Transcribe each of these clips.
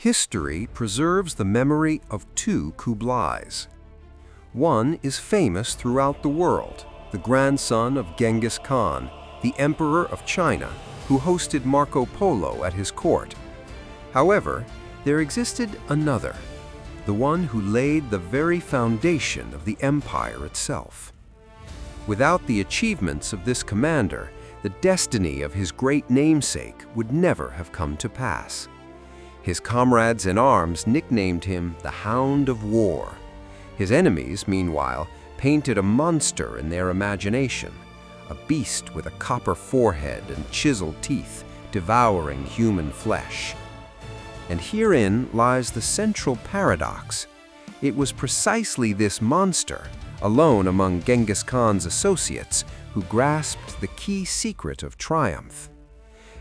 History preserves the memory of two Kublais. One is famous throughout the world, the grandson of Genghis Khan, the emperor of China, who hosted Marco Polo at his court. However, there existed another, the one who laid the very foundation of the empire itself. Without the achievements of this commander, the destiny of his great namesake would never have come to pass. His comrades in arms nicknamed him the Hound of War. His enemies, meanwhile, painted a monster in their imagination, a beast with a copper forehead and chiseled teeth, devouring human flesh. And herein lies the central paradox. It was precisely this monster, alone among Genghis Khan's associates, who grasped the key secret of triumph.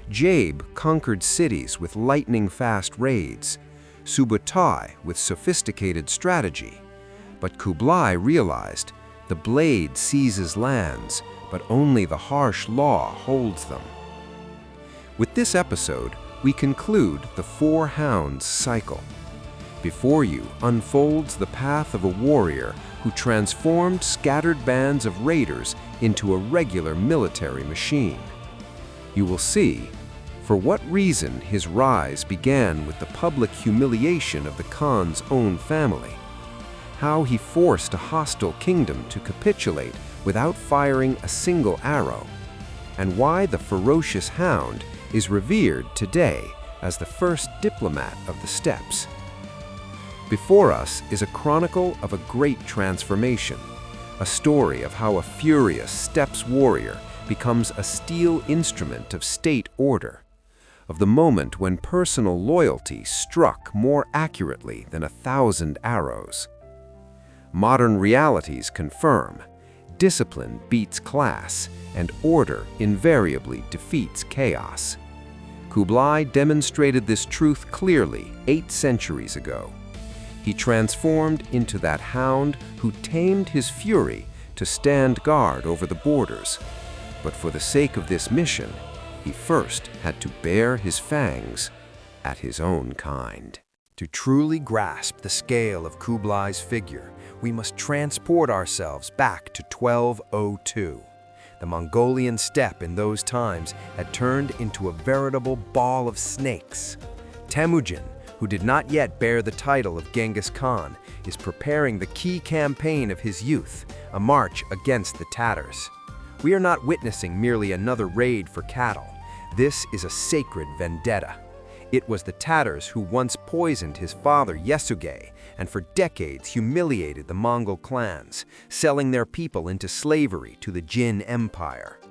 Jebe conquered cities with lightning-fast raids, Subutai with sophisticated strategy. But Kublai realized the blade seizes lands, but only the harsh law holds them. With this episode, we conclude the Four Hounds cycle. Before you unfolds the path of a warrior who transformed scattered bands of raiders into a regular military machine. You will see for what reason his rise began with the public humiliation of the Khan's own family, how he forced a hostile kingdom to capitulate without firing a single arrow, and why the ferocious hound is revered today as the first diplomat of the steppes. Before us is a chronicle of a great transformation, a story of how a furious steppes warrior becomes a steel instrument of state order, of the moment when personal loyalty struck more accurately than 1,000 arrows. Modern realities confirm discipline beats class, and order invariably defeats chaos. Kublai demonstrated this truth clearly 8 centuries ago. He transformed into that hound who tamed his fury to stand guard over the borders. But for the sake of this mission, he first had to bare his fangs at his own kind. To truly grasp the scale of Kublai's figure, we must transport ourselves back to 1202. The Mongolian steppe in those times had turned into a veritable ball of snakes. Temujin, who did not yet bear the title of Genghis Khan, is preparing the key campaign of his youth, a march against the Tatars. We are not witnessing merely another raid for cattle. This is a sacred vendetta. It was the Tatars who once poisoned his father Yasuge and for decades humiliated the Mongol clans, selling their people into slavery to the Jin Empire.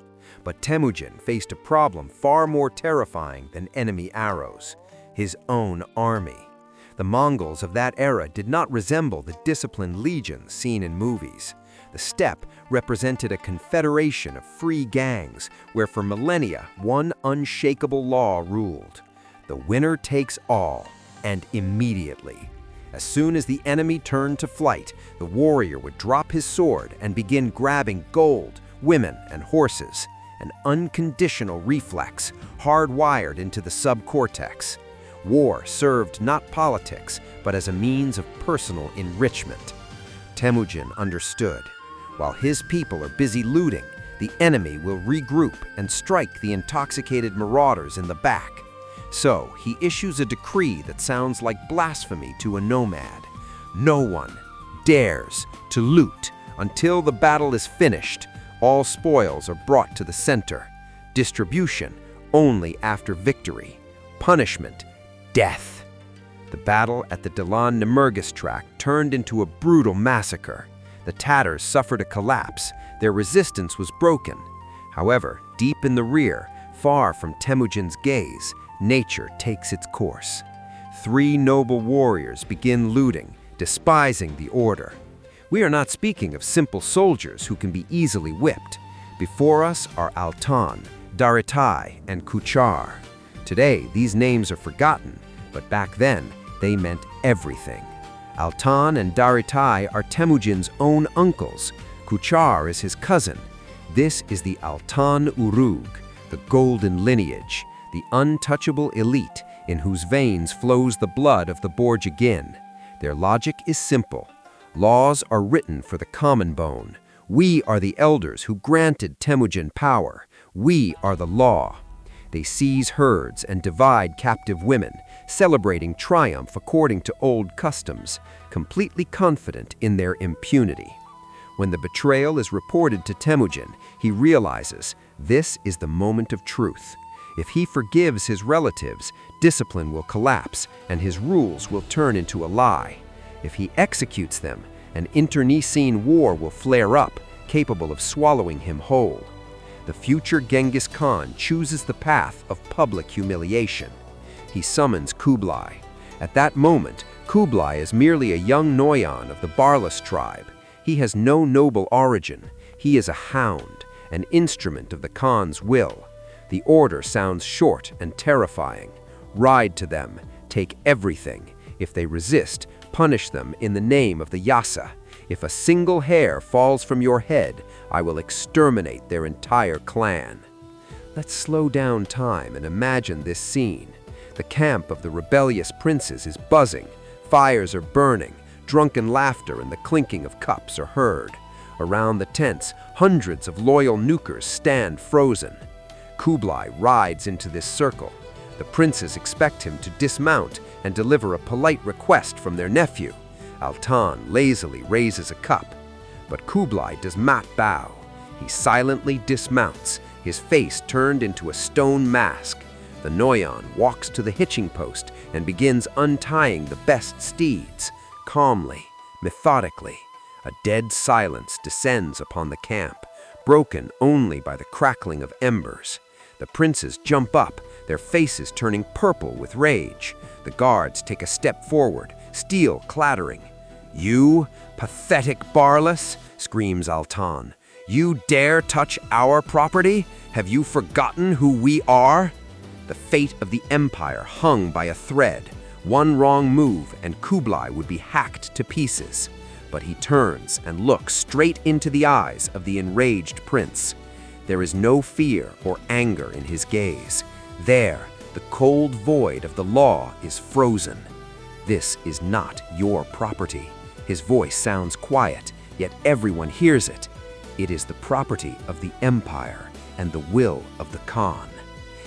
But Temujin faced a problem far more terrifying than enemy arrows: his own army. The Mongols of that era did not resemble the disciplined legions seen in movies. The steppe represented a confederation of free gangs where for millennia one unshakable law ruled. The winner takes all, and immediately. As soon as the enemy turned to flight, the warrior would drop his sword and begin grabbing gold, women, and horses, an unconditional reflex hardwired into the subcortex. War served not politics, but as a means of personal enrichment. Temujin understood. While his people are busy looting, the enemy will regroup and strike the intoxicated marauders in the back. So he issues a decree that sounds like blasphemy to a nomad. No one dares to loot until the battle is finished. All spoils are brought to the center. Distribution only after victory. Punishment, death. The battle at the Dalan-Nemurgis tract turned into a brutal massacre. The Tatars suffered a collapse. Their resistance was broken. However, deep in the rear, far from Temujin's gaze, nature takes its course. 3 noble warriors begin looting, despising the order. We are not speaking of simple soldiers who can be easily whipped. Before us are Altan, Daritai, and Kuchar. Today, these names are forgotten, but back then, they meant everything. Altan and Daritai are Temujin's own uncles. Kuchar is his cousin. This is the Altan Urug, the golden lineage, the untouchable elite, in whose veins flows the blood of the Borjigin. Their logic is simple. Laws are written for the common bone. We are the elders who granted Temujin power. We are the law. They seize herds and divide captive women, celebrating triumph according to old customs, completely confident in their impunity. When the betrayal is reported to Temujin, he realizes this is the moment of truth. If he forgives his relatives, discipline will collapse and his rules will turn into a lie. If he executes them, an internecine war will flare up, capable of swallowing him whole. The future Genghis Khan chooses the path of public humiliation. He summons Kublai. At that moment, Kublai is merely a young Noyan of the Borjigins tribe. He has no noble origin. He is a hound, an instrument of the Khan's will. The order sounds short and terrifying. Ride to them, take everything. If they resist, punish them in the name of the Yassa. If a single hair falls from your head, I will exterminate their entire clan. Let's slow down time and imagine this scene. The camp of the rebellious princes is buzzing. Fires are burning. Drunken laughter and the clinking of cups are heard. Around the tents, hundreds of loyal nukers stand frozen. Kublai rides into this circle. The princes expect him to dismount and deliver a polite request from their nephew. Altan lazily raises a cup, but Kublai does not bow. He silently dismounts, his face turned into a stone mask. The Noyan walks to the hitching post and begins untying the best steeds. Calmly, methodically, a dead silence descends upon the camp, broken only by the crackling of embers. The princes jump up, their faces turning purple with rage. The guards take a step forward, steel clattering. "You, pathetic Borjigins," screams Altan. "You dare touch our property? Have you forgotten who we are?" The fate of the empire hung by a thread. One wrong move and Kublai would be hacked to pieces. But he turns and looks straight into the eyes of the enraged prince. There is no fear or anger in his gaze. There, the cold void of the law is frozen. "This is not your property." His voice sounds quiet, yet everyone hears it. It is the property of the empire and the will of the Khan.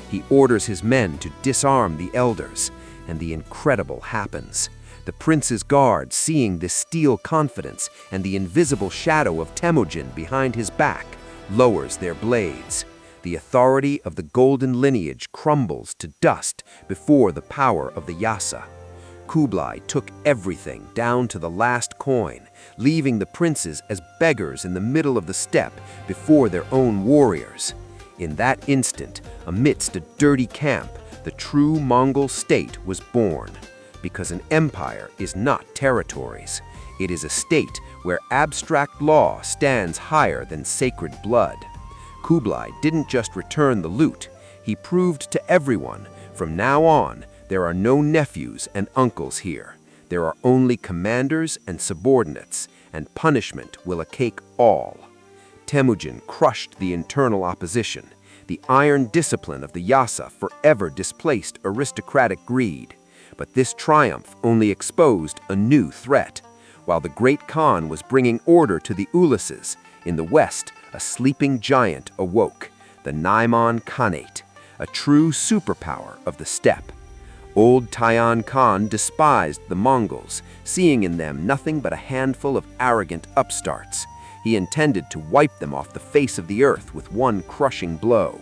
He orders his men to disarm the elders, and the incredible happens. The prince's guard, seeing this steel confidence and the invisible shadow of Temujin behind his back, lowers their blades. The authority of the golden lineage crumbles to dust before the power of the Yassa. Kublai took everything down to the last coin, leaving the princes as beggars in the middle of the steppe before their own warriors. In that instant, amidst a dirty camp, the true Mongol state was born. Because an empire is not territories. It is a state where abstract law stands higher than sacred blood. Kublai didn't just return the loot. He proved to everyone, from now on, there are no nephews and uncles here. There are only commanders and subordinates, and punishment will acake all. Temujin crushed the internal opposition. The iron discipline of the Yassa forever displaced aristocratic greed. But this triumph only exposed a new threat. While the great Khan was bringing order to the Ulises, in the west, a sleeping giant awoke, the Naiman Khanate, a true superpower of the steppe. Old Tayan Khan despised the Mongols, seeing in them nothing but a handful of arrogant upstarts. He intended to wipe them off the face of the earth with one crushing blow.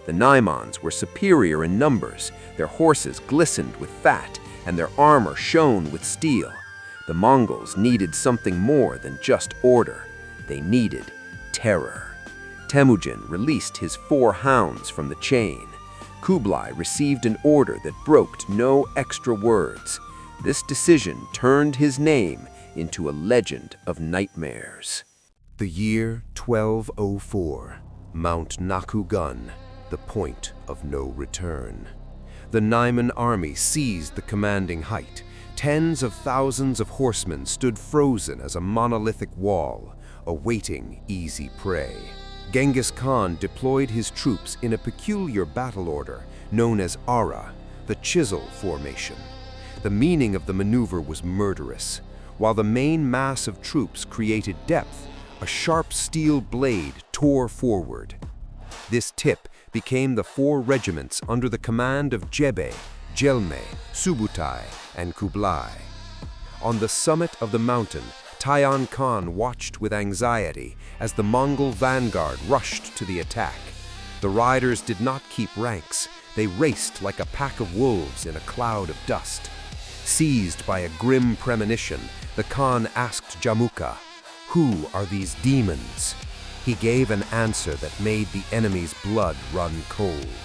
The Naimans were superior in numbers, their horses glistened with fat, and their armor shone with steel. The Mongols needed something more than just order. They needed terror. Temujin released his 4 hounds from the chain. Kublai received an order that broke no extra words. This decision turned his name into a legend of nightmares. The year 1204, Mount Nakhu-Gun, the point of no return. The Naiman army seized the commanding height. Tens of thousands of horsemen stood frozen as a monolithic wall, awaiting easy prey. Genghis Khan deployed his troops in a peculiar battle order known as Ara, the chisel formation. The meaning of the maneuver was murderous. While the main mass of troops created depth, a sharp steel blade tore forward. This tip became the 4 regiments under the command of Jebe, Jelme, Subutai, and Kublai. On the summit of the mountain, Tayan Khan watched with anxiety as the Mongol vanguard rushed to the attack. The riders did not keep ranks. They raced like a pack of wolves in a cloud of dust. Seized by a grim premonition, the Khan asked Jamuka, "Who are these demons?" He gave an answer that made the enemy's blood run cold.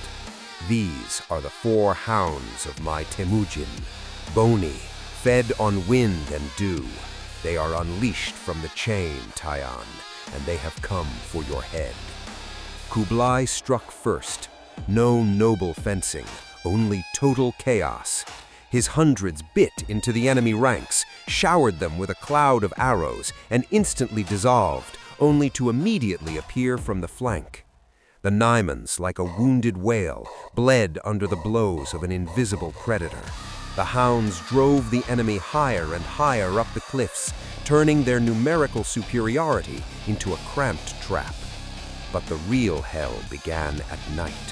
"These are the 4 hounds of my Temujin, bony, fed on wind and dew. They are unleashed from the chain, Tayan, and they have come for your head." Kublai struck first. No noble fencing, only total chaos. His hundreds bit into the enemy ranks, showered them with a cloud of arrows, and instantly dissolved, only to immediately appear from the flank. The Naimans, like a wounded whale, bled under the blows of an invisible predator. The hounds drove the enemy higher and higher up the cliffs, turning their numerical superiority into a cramped trap. But the real hell began at night.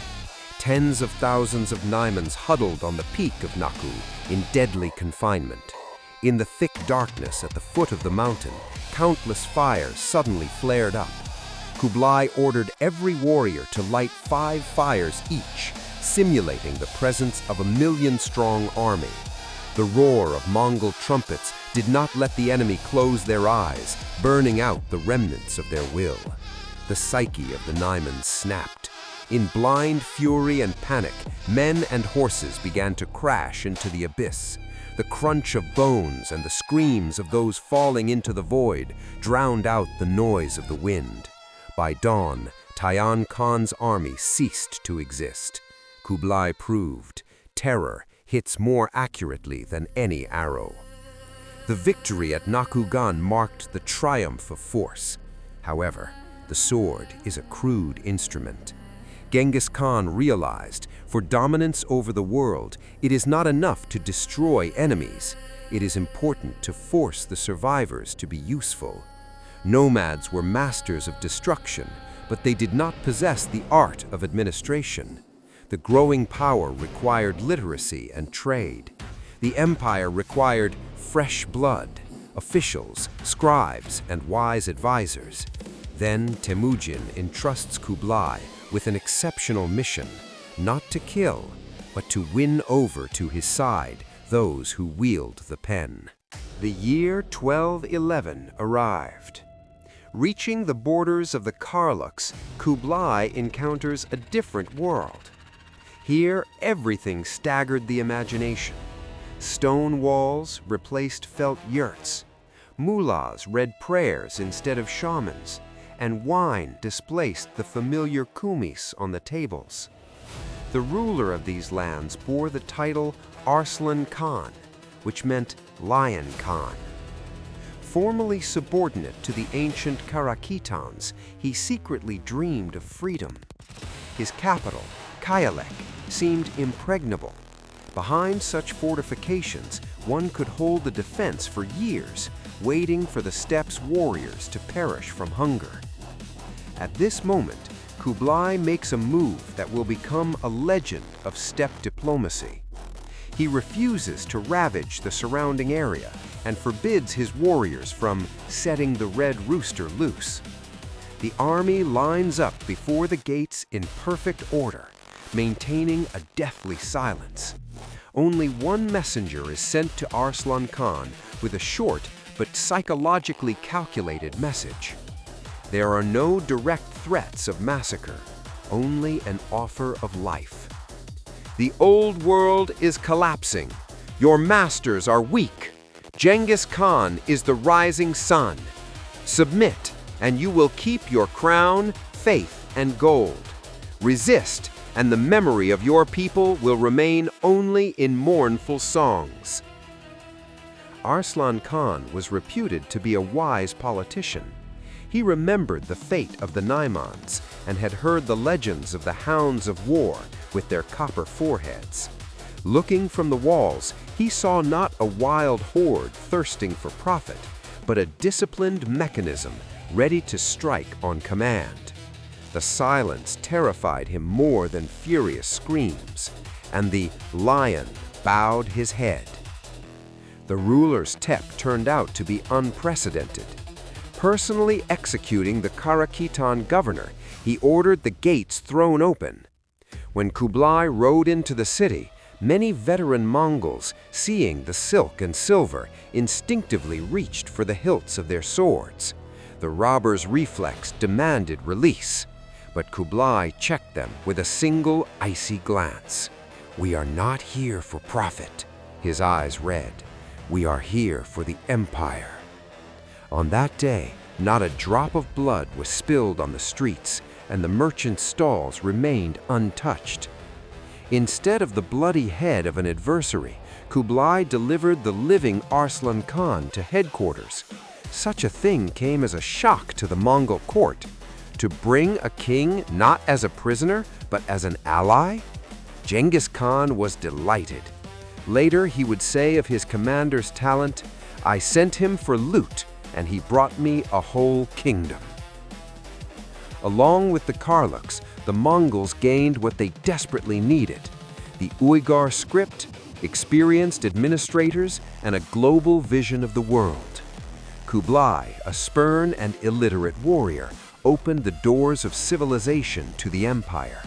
Tens of thousands of Naimans huddled on the peak of Nakhu in deadly confinement. In the thick darkness at the foot of the mountain, countless fires suddenly flared up. Kublai ordered every warrior to light 5 fires each, simulating the presence of a 1,000,000-strong army. The roar of Mongol trumpets did not let the enemy close their eyes, burning out the remnants of their will. The psyche of the Naimans snapped. In blind fury and panic, men and horses began to crash into the abyss. The crunch of bones and the screams of those falling into the void drowned out the noise of the wind. By dawn, Tayan Khan's army ceased to exist. Kublai proved, terror hits more accurately than any arrow. The victory at Nakhu-Gun marked the triumph of force. However, the sword is a crude instrument. Genghis Khan realized, for dominance over the world, it is not enough to destroy enemies. It is important to force the survivors to be useful. Nomads were masters of destruction, but they did not possess the art of administration. The growing power required literacy and trade. The empire required fresh blood, officials, scribes, and wise advisors. Then Temujin entrusts Kublai with an exceptional mission, not to kill, but to win over to his side those who wield the pen. The year 1211 arrived. Reaching the borders of the Kayalyks, Kublai encounters a different world. Here, everything staggered the imagination. Stone walls replaced felt yurts. Mullahs read prayers instead of shamans, and wine displaced the familiar kumis on the tables. The ruler of these lands bore the title Arslan Khan, which meant Lion Khan. Formerly subordinate to the ancient Karakitans, he secretly dreamed of freedom. His capital, Kayalyk, seemed impregnable. Behind such fortifications, one could hold the defense for years, waiting for the steppe's warriors to perish from hunger. At this moment, Kublai makes a move that will become a legend of steppe diplomacy. He refuses to ravage the surrounding area and forbids his warriors from setting the red rooster loose. The army lines up before the gates in perfect order, maintaining a deathly silence. Only one messenger is sent to Arslan Khan with a short but psychologically calculated message. There are no direct threats of massacre, only an offer of life. The old world is collapsing. Your masters are weak. Genghis Khan is the rising sun. Submit, and you will keep your crown, faith, and gold. Resist, and the memory of your people will remain only in mournful songs. Arslan Khan was reputed to be a wise politician. He remembered the fate of the Naimans and had heard the legends of the hounds of war with their copper foreheads. Looking from the walls, he saw not a wild horde thirsting for profit, but a disciplined mechanism ready to strike on command. The silence terrified him more than furious screams, and the lion bowed his head. The ruler's Steppe turned out to be unprecedented. Personally executing the Karakhitan governor, he ordered the gates thrown open. When Kublai rode into the city, many veteran Mongols, seeing the silk and silver, instinctively reached for the hilts of their swords. The robber's reflex demanded release, but Kublai checked them with a single icy glance. "We are not here for profit," his eyes read. "We are here for the empire." On that day, not a drop of blood was spilled on the streets, and the merchants' stalls remained untouched. Instead of the bloody head of an adversary, Kublai delivered the living Arslan Khan to headquarters. Such a thing came as a shock to the Mongol court. To bring a king not as a prisoner, but as an ally? Genghis Khan was delighted. Later, he would say of his commander's talent, "I sent him for loot, and he brought me a whole kingdom." Along with the Kayalyks, the Mongols gained what they desperately needed: the Uyghur script, experienced administrators, and a global vision of the world. Kublai, a stern and illiterate warrior, opened the doors of civilization to the empire.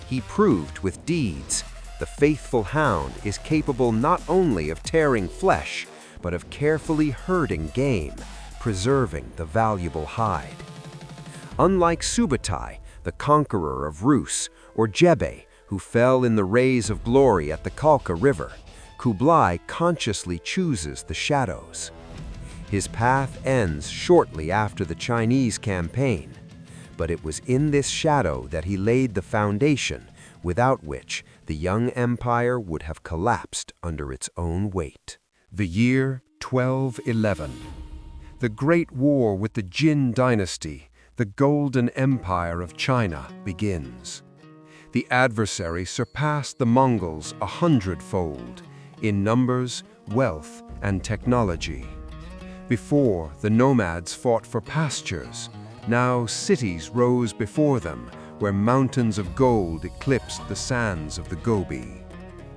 He proved with deeds the faithful hound is capable not only of tearing flesh, but of carefully herding game, preserving the valuable hide. Unlike Subutai, the conqueror of Rus, or Jebe, who fell in the rays of glory at the Kalka River, Kublai consciously chooses the shadows. His path ends shortly after the Chinese campaign, but it was in this shadow that he laid the foundation, without which the young empire would have collapsed under its own weight. The year 1211. The Great War with the Jin dynasty, the Golden Empire of China, begins. The adversary surpassed the Mongols 100-fold in numbers, wealth, and technology. Before, the nomads fought for pastures. Now cities rose before them, where mountains of gold eclipsed the sands of the Gobi.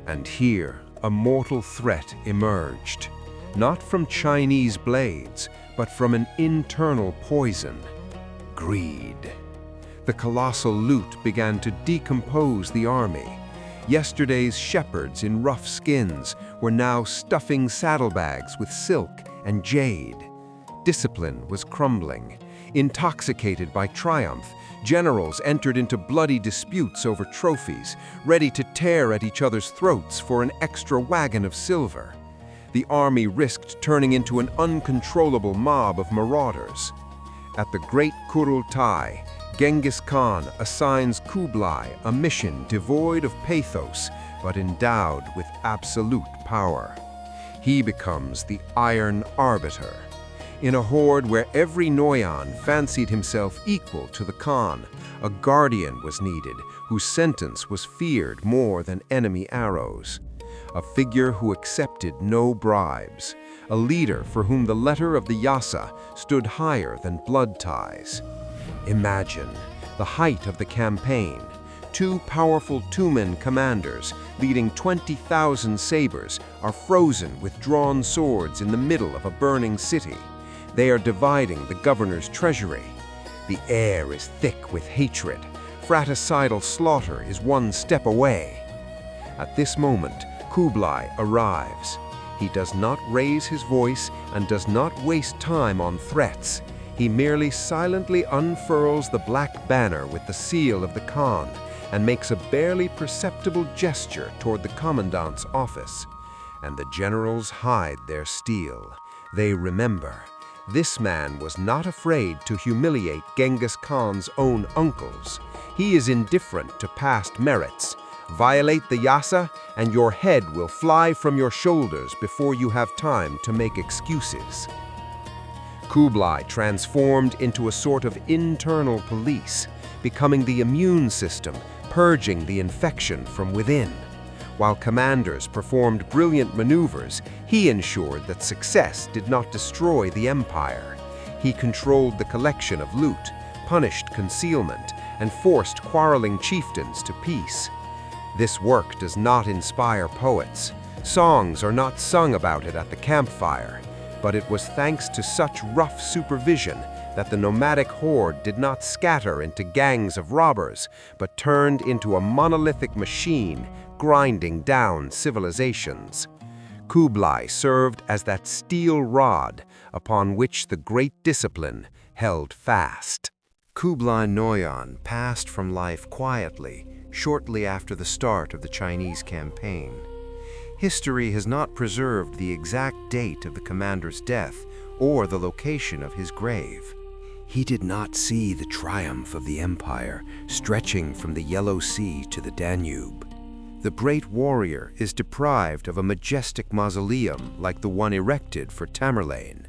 And here, a mortal threat emerged, not from Chinese blades, but from an internal poison: greed. The colossal loot began to decompose the army. Yesterday's shepherds in rough skins were now stuffing saddlebags with silk and jade. Discipline was crumbling. Intoxicated by triumph, generals entered into bloody disputes over trophies, ready to tear at each other's throats for an extra wagon of silver. The army risked turning into an uncontrollable mob of marauders. At the Great Kurultai, Genghis Khan assigns Kublai a mission devoid of pathos, but endowed with absolute power. He becomes the Iron Arbiter. In a horde where every Noyan fancied himself equal to the Khan, a guardian was needed whose sentence was feared more than enemy arrows. A figure who accepted no bribes. A leader for whom the letter of the Yassa stood higher than blood ties. Imagine the height of the campaign. Two powerful two-man commanders leading 20,000 sabers are frozen with drawn swords in the middle of a burning city. They are dividing the governor's treasury. The air is thick with hatred. Fratricidal slaughter is one step away. At this moment, Kublai arrives. He does not raise his voice and does not waste time on threats. He merely silently unfurls the black banner with the seal of the Khan and makes a barely perceptible gesture toward the commandant's office. And the generals hide their steel. They remember. This man was not afraid to humiliate Genghis Khan's own uncles. He is indifferent to past merits. Violate the Yassa, and your head will fly from your shoulders before you have time to make excuses. Kublai transformed into a sort of internal police, becoming the immune system, purging the infection from within. While commanders performed brilliant maneuvers, he ensured that success did not destroy the empire. He controlled the collection of loot, punished concealment, and forced quarreling chieftains to peace. This work does not inspire poets. Songs are not sung about it at the campfire, but it was thanks to such rough supervision that the nomadic horde did not scatter into gangs of robbers, but turned into a monolithic machine grinding down civilizations. Kublai served as that steel rod upon which the great discipline held fast. Kublai Noyan passed from life quietly shortly after the start of the Chinese campaign. History has not preserved the exact date of the commander's death or the location of his grave. He did not see the triumph of the empire stretching from the Yellow Sea to the Danube. The great warrior is deprived of a majestic mausoleum like the one erected for Tamerlane.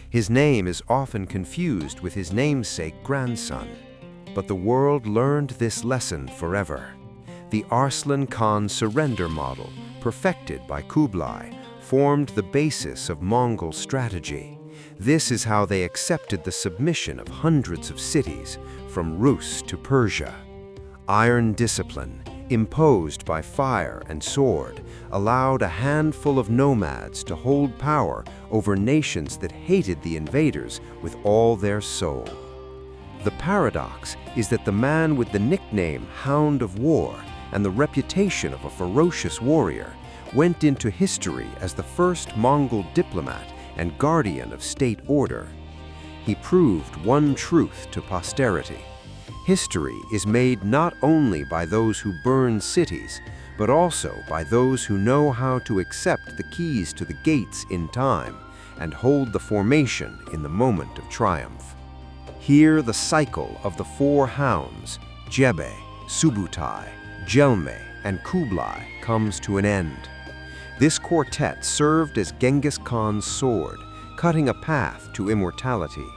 His name is often confused with his namesake grandson. But the world learned this lesson forever. The Arslan Khan surrender model, perfected by Kublai, formed the basis of Mongol strategy. This is how they accepted the submission of hundreds of cities, from Rus to Persia. Iron discipline, imposed by fire and sword, allowed a handful of nomads to hold power over nations that hated the invaders with all their soul. The paradox is that the man with the nickname Hound of War and the reputation of a ferocious warrior went into history as the first Mongol diplomat and guardian of state order. He proved one truth to posterity. History is made not only by those who burn cities, but also by those who know how to accept the keys to the gates in time and hold the formation in the moment of triumph. Here the cycle of the four hounds, Jebe, Subutai, Jelme, and Kublai, comes to an end. This quartet served as Genghis Khan's sword, cutting a path to immortality.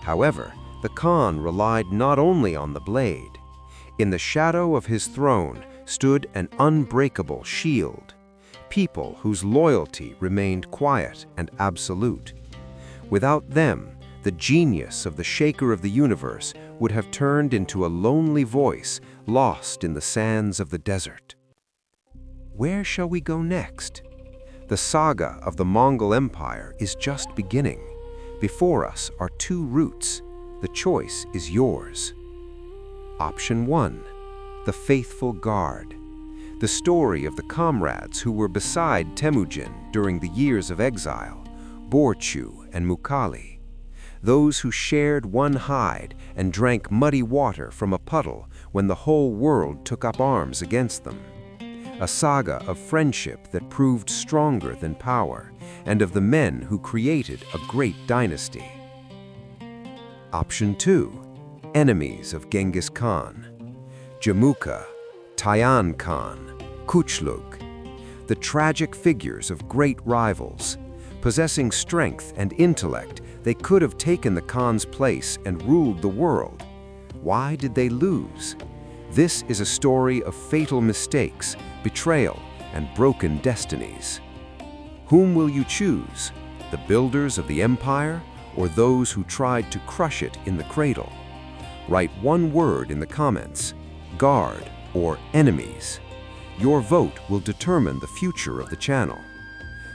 However, the Khan relied not only on the blade. In the shadow of his throne stood an unbreakable shield, people whose loyalty remained quiet and absolute. Without them, the genius of the Shaker of the Universe would have turned into a lonely voice lost in the sands of the desert. Where shall we go next? The saga of the Mongol Empire is just beginning. Before us are two routes. The choice is yours. Option 1. The Faithful Guard. The story of the comrades who were beside Temujin during the years of exile, Borchu and Mukali. Those who shared one hide and drank muddy water from a puddle when the whole world took up arms against them. A saga of friendship that proved stronger than power, and of the men who created a great dynasty. Option 2. Enemies of Genghis Khan. Jamuka, Tayan Khan, Kuchlug. The tragic figures of great rivals. Possessing strength and intellect, they could have taken the Khan's place and ruled the world. Why did they lose? This is a story of fatal mistakes, betrayal, and broken destinies. Whom will you choose? The builders of the empire, or those who tried to crush it in the cradle? Write one word in the comments: guard or enemies. Your vote will determine the future of the channel.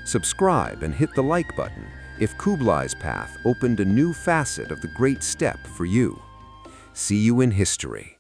Subscribe and hit the like button if Kublai's path opened a new facet of the Great Steppe for you. See you in history.